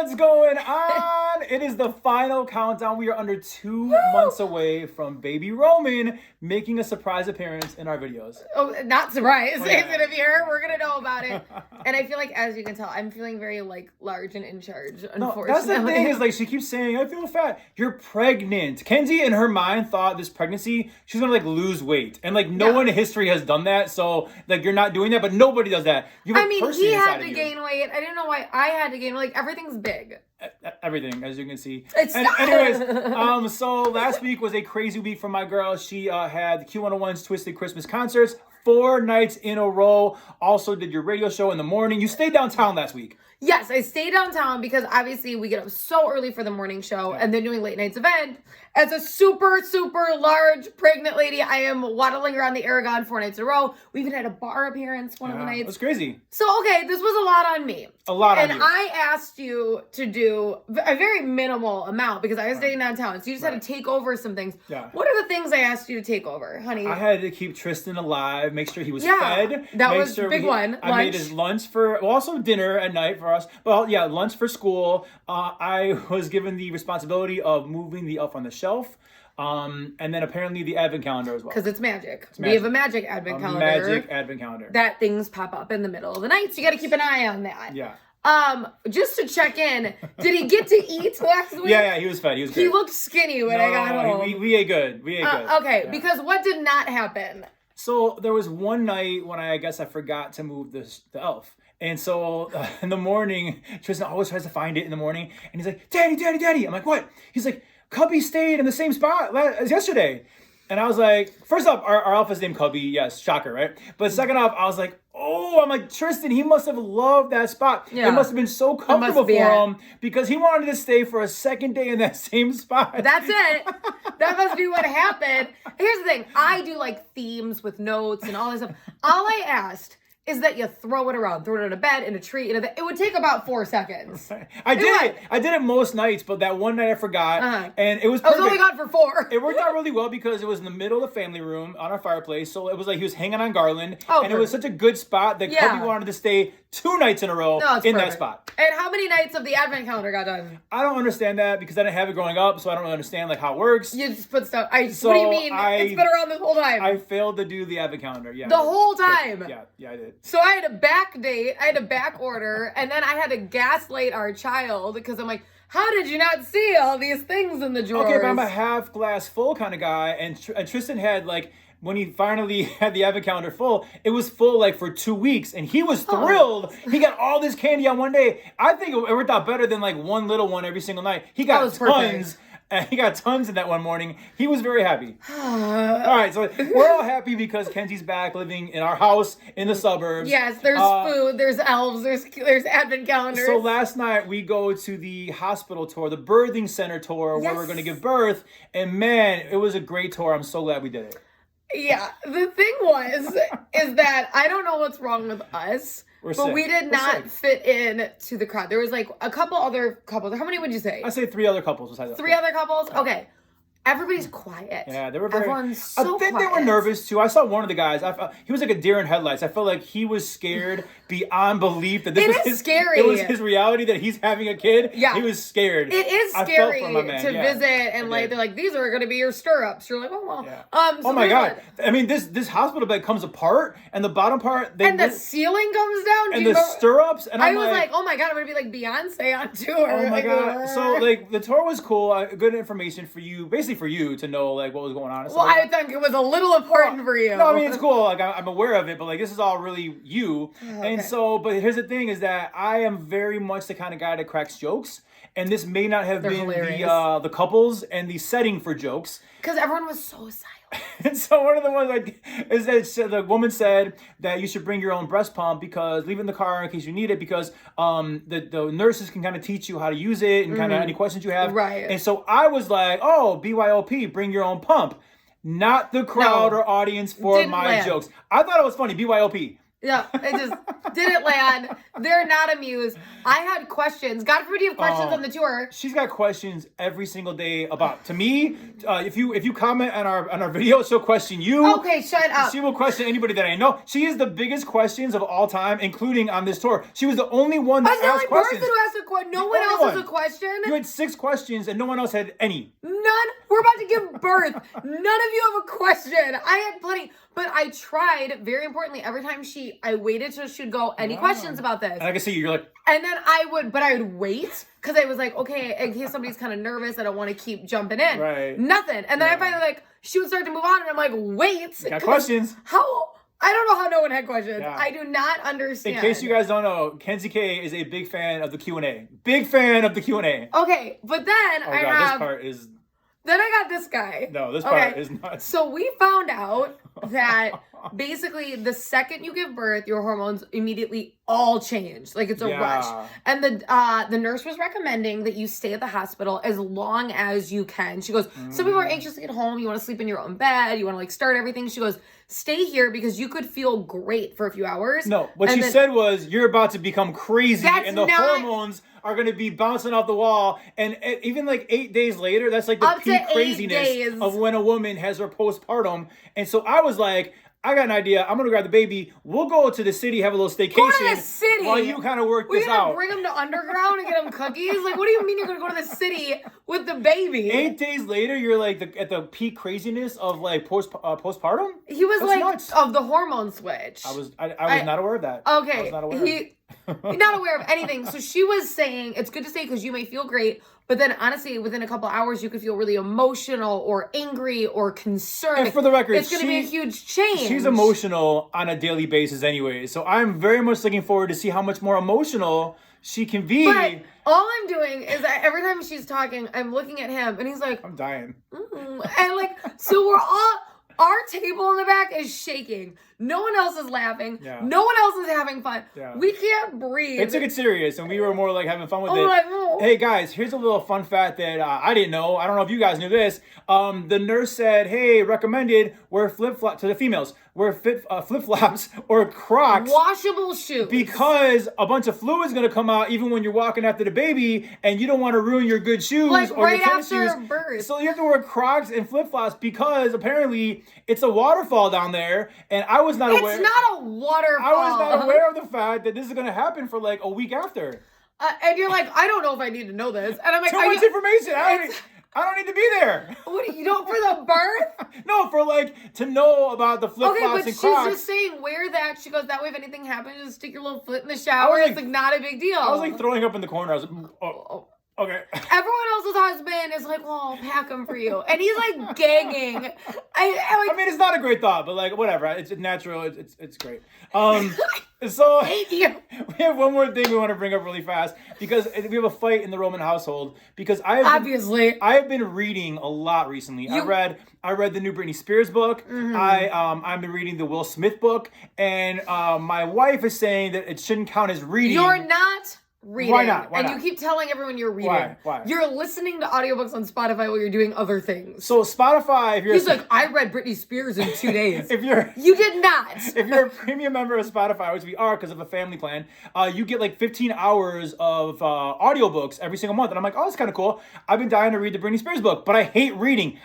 What's going on? It is the final countdown. We are under 2 months away from baby Roman making a surprise appearance in our videos. Oh, not surprised. Oh, yeah. He's gonna be here. We're gonna know about it. And I feel like, as you can tell, I'm feeling very large and in charge. Unfortunately, that's the thing is she keeps saying, "I feel fat." You're pregnant. Kenzie, in her mind, thought this pregnancy she's gonna lose weight, and no one in history has done that. So you're not doing that, but nobody does that. You have he had to gain weight. I didn't know why I had to gain weight. Everything's big. Everything, as you can see. Anyways, so last week was a crazy week for my girl. She had the Q101's Twisted Christmas concerts 4 nights in a row. Also did your radio show in the morning. You stayed downtown last week. Yes, I stayed downtown because obviously we get up so early for the morning show and then doing late nights event. As a super, super large pregnant lady, I am waddling around the Aragon 4 nights in a row. We even had a bar appearance one of the nights. It was crazy. So, okay, this was a lot on me. A lot on you. And I asked you to do a very minimal amount because I was staying downtown. So you just had to take over some things. Yeah. What are the things I asked you to take over, honey? I had to keep Tristan alive, make sure he was fed. That was a big one. I made his lunch also dinner at night for us. Well, yeah, lunch for school. I was given the responsibility of moving the Elf on the Shelf. And then apparently the advent calendar as well. Because it's magic. We have a magic advent calendar. Magic advent calendar. That things pop up in the middle of the night, so you got to keep an eye on that. Yeah. Just to check in, did he get to eat last week? Yeah, he was fed. He was good. He looked skinny when I got home. We ate good. We ate good. Okay, because what did not happen? So there was one night when I guess I forgot to move the elf. And so in the morning, Tristan always tries to find it in the morning. And he's like, Daddy, Daddy, Daddy. I'm like, what? He's like, Cubby stayed in the same spot as yesterday. And I was like, first off, our elf is named Cubby. Yes, shocker, right? But second off, I was like, I'm like, Tristan, he must have loved that spot. Yeah. It must have been so comfortable for him because he wanted to stay for a second day in that same spot. That's it. That must be what happened. Here's the thing. I do themes with notes and all this stuff. All I asked is that you throw it around, throw it in a bed, in a tree, it would take about 4 seconds. I did it most nights, but that one night I forgot, and it was perfect. I was only gone for 4. It worked out really well because it was in the middle of the family room on our fireplace, so it was like he was hanging on garland, and it was such a good spot that Cubby wanted to stay 2 nights in a row in that spot. And how many nights of the advent calendar got done? I don't understand that because I didn't have it growing up, so I don't really understand how it works. You just put stuff. What do you mean? It's been around this whole time. I failed to do the advent calendar. Yeah, the whole time. Yeah, I did. So I had a back date, I had a back order, and then I had to gaslight our child because I'm like, how did you not see all these things in the drawers? Okay, but I'm a half glass full kind of guy, and Tristan had when he finally had the advent calendar full, it was full for 2 weeks, and he was thrilled. He got all this candy on one day. I think it worked out better than one little one every single night. He got tons. Perfect. And he got tons in that one morning. He was very happy. All right, so we're all happy because Kenzie's back living in our house in the suburbs. Yes, there's food, there's elves, there's advent calendars. So last night we go to the hospital tour, the birthing center tour, where we're going to give birth. And man, it was a great tour. I'm so glad we did it. Yeah, the thing is that I don't know what's wrong with us. But we did not fit in to the crowd. There was a couple other couples. How many would you say? I say 3 other couples besides that. 3 other couples? Okay. Everybody's quiet. Yeah, they were very. Everyone's so I think quiet. They were nervous too. I saw one of the guys. He was like a deer in headlights. I felt like he was scared beyond belief that this was scary. It was his reality that he's having a kid. Yeah, he was scared. It is scary to visit and they're like, these are going to be your stirrups. You're like, oh well. Yeah. So oh my god! I mean, this hospital bed comes apart, and the bottom part the ceiling comes down, and the stirrups. And I was like, oh my god, I'm going to be like Beyonce on tour. Oh my god! So the tour was cool. Good information for you, basically for you to know what was going on. Well, I think it was a little important for you. No, I mean it's cool. I'm aware of it, but this is all really you. Okay. And so, but here's the thing: is that I am very much the kind of guy that cracks jokes, and this may not have been the couples and the setting for jokes because everyone was so silent. And so one of the ones is that the woman said that you should bring your own breast pump because leave it in the car in case you need it because the nurses can kind of teach you how to use it and kind of any questions you have. Right. And so I was like, BYOP, bring your own pump. Not the crowd or audience for my jokes. I thought it was funny, BYOP. Yeah, it just didn't land. They're not amused. I had questions. God forbid you have questions on the tour. She's got questions every single day about, to me, if you comment on our video, she'll question you. Okay, shut up. She will question anybody that I know. She is the biggest questions of all time, including on this tour. She was the only one that I'm the asked only questions. person who asked a question. No one only else has one. a question. You had 6 questions and no one else had any. None. We're about to give birth. None of you have a question. I had plenty, but I tried. Very importantly, every time I waited till she'd go. Any questions about this? And I can see you're like, And then I would wait because I was like, okay, in case somebody's kind of nervous, I don't want to keep jumping in. Right. Nothing. And then I finally she would start to move on, and I'm like, wait. got questions. How? I don't know how no one had questions. Yeah. I do not understand. In case you guys don't know, Kenzie K is a big fan of the Q&A. Big fan of the Q&A. Okay, but then Oh god, this part is. Then I got this guy. No, this part is nuts. So we found out that basically the second you give birth, your hormones immediately all change. Like it's a rush. And the nurse was recommending that you stay at the hospital as long as you can. She goes, some people are anxious to get home. You want to sleep in your own bed. You want to like start everything. She goes, stay here because you could feel great for a few hours. No, what she said was you're about to become crazy and the not- hormones are going to be bouncing off the wall. And even like 8 days later, that's like the Up to peak 8 craziness days. of when a woman has her postpartum. And so I was like, I got an idea. I'm going to grab the baby. We'll go to the city, have a little staycation. Go to the city. While you kind of work We're this gonna out. bring them to underground and get them cookies. Like, what do you mean you're gonna go to the city with the baby? 8 days later, you're like at the peak craziness of like postpartum. He was That's like nuts. of the hormone switch. I was not aware of that. Okay, I was not aware. Not aware of anything. So she was saying it's good to stay because you may feel great, but then honestly, within a couple hours, you could feel really emotional or angry or concerned. And for the record, it's going to be a huge change. She's emotional on a daily basis anyway. So I'm very much looking forward to see how much more emotional she can be. But all I'm doing is that every time she's talking, I'm looking at him and he's like, I'm dying. And like, so we're all, our table in the back is shaking. No one else is laughing. Yeah. No one else is having fun. Yeah. We can't breathe. They took it serious, and we were more like having fun with it. Like, oh. Hey guys, here's a little fun fact that I didn't know. I don't know if you guys knew this. The nurse said, "Hey, recommended wear flip-flop to the females. Wear flip-flops or Crocs, Washable shoes. because a bunch of fluid is gonna come out even when you're walking after the baby, and you don't want to ruin your good shoes Like or right your tennis after shoes. birth. So you have to wear Crocs and flip-flops because apparently it's a waterfall down there, and I was not aware. It's not a waterfall. I was not aware of the fact that this is going to happen for like a week after. And you're like, I don't know if I need to know this. And I'm like, Too much information. I don't need to be there. What do you know for the birth? No, for like to know about the flip Okay, flops but and she's Crocs. just saying wear that. She goes, that way if anything happens, just stick your little foot in the shower. like- It's like not a big deal. I was like throwing up in the corner. I was like, oh, okay. Everyone else's husband is like, well, I'll pack them for you. And he's like gagging. I mean, it's not a great thought, but like whatever. It's natural. It's great. So hate you. we have one more thing we want to bring up really fast because we have a fight in the Roman household because I have been reading a lot recently. I read the new Britney Spears book. Mm-hmm. I've been reading the Will Smith book, and my wife is saying that it shouldn't count as reading. You're not reading. Why not? Why and not? you keep telling everyone you're reading. Why? You're listening to audiobooks on Spotify while you're doing other things. So Spotify, if you're He's like, I read Britney Spears in 2 days. You did not. If you're a premium member of Spotify, which we are because of a family plan, you get like 15 hours of audiobooks every single month. And I'm like, oh, that's kind of cool. I've been dying to read the Britney Spears book, but I hate reading.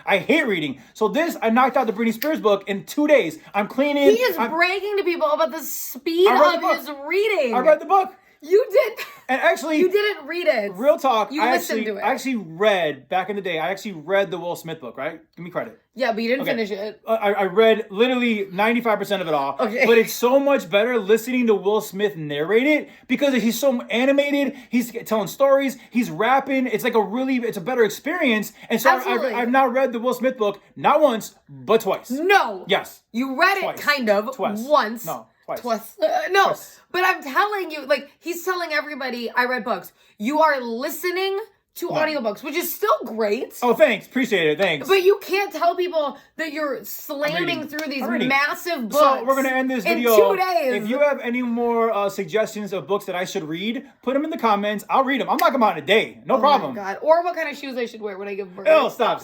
So I knocked out the Britney Spears book in 2 days. I'm cleaning. He is bragging to people about the speed of his reading. I read the book. You did. And actually, you didn't read it. Real talk. You listened to it. I actually read back in the day. I actually read the Will Smith book. Right? Give me credit. Yeah, but you didn't finish it. I read literally 95% of it all. Okay. But it's so much better listening to Will Smith narrate it because he's so animated. He's telling stories. He's rapping. It's like it's a better experience. And so I've now read the Will Smith book not once but twice. No. Yes. You read it kind of once. No. Twice. No. Twice. But I'm telling you, like, he's telling everybody, I read books. You are listening to audiobooks, which is still great. Oh, thanks. Appreciate it. Thanks. But you can't tell people that you're slamming through these massive books. So we're going to end this video. In 2 days. If you have any more suggestions of books that I should read, put them in the comments. I'll read them. I'll knock them out in a day. No problem. Oh my God. Or what kind of shoes I should wear when I give birth. Oh, stop.